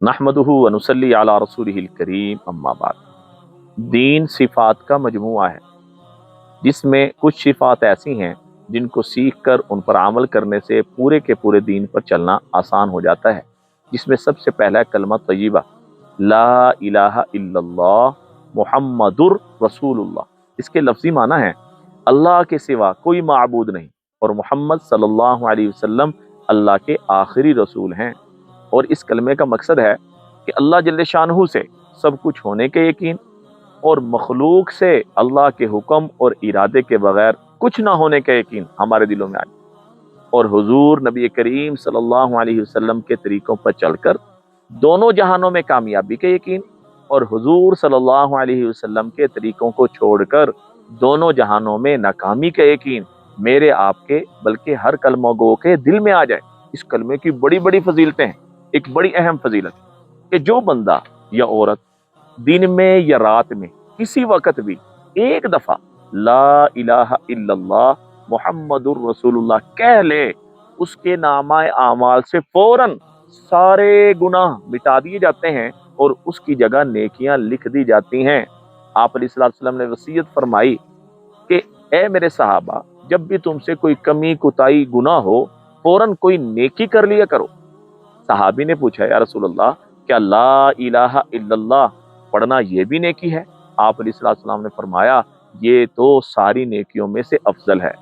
نحمدہ و نصلی علی رسولہ الکریم، اما بعد۔ دین صفات کا مجموعہ ہے جس میں کچھ صفات ایسی ہیں جن کو سیکھ کر ان پر عمل کرنے سے پورے کے پورے دین پر چلنا آسان ہو جاتا ہے، جس میں سب سے پہلا ہے کلمہ طیبہ، لا الہ الا اللہ محمد رسول اللہ۔ اس کے لفظی معنی ہے اللہ کے سوا کوئی معبود نہیں اور محمد صلی اللہ علیہ وسلم اللہ کے آخری رسول ہیں۔ اور اس کلمے کا مقصد ہے کہ اللہ جل شانہ سے سب کچھ ہونے کے یقین اور مخلوق سے اللہ کے حکم اور ارادے کے بغیر کچھ نہ ہونے کا یقین ہمارے دلوں میں آ جائے، اور حضور نبی کریم صلی اللہ علیہ وسلم کے طریقوں پر چل کر دونوں جہانوں میں کامیابی کا یقین، اور حضور صلی اللہ علیہ وسلم کے طریقوں کو چھوڑ کر دونوں جہانوں میں ناکامی کا یقین میرے آپ کے بلکہ ہر کلمہ گو کے دل میں آ جائے۔ اس کلمے کی بڑی بڑی فضیلتیں ہیں۔ ایک بڑی اہم فضیلت کہ جو بندہ یا عورت دن میں یا رات میں کسی وقت بھی ایک دفعہ لا الہ الا اللہ محمد الرسول اللہ کہہ لے، اس کے نامہ اعمال سے فوراً سارے گناہ مٹا دیے جاتے ہیں اور اس کی جگہ نیکیاں لکھ دی جاتی ہیں۔ آپ علیہ الصلوۃ والسلام نے وصیت فرمائی کہ اے میرے صحابہ، جب بھی تم سے کوئی کمی کوتاہی گناہ ہو فوراً کوئی نیکی کر لیا کرو۔ صحابی نے پوچھا یا رسول اللہ، کیا لا الہ الا اللہ پڑھنا یہ بھی نیکی ہے؟ آپ علیہ الصلوۃ والسلام نے فرمایا یہ تو ساری نیکیوں میں سے افضل ہے۔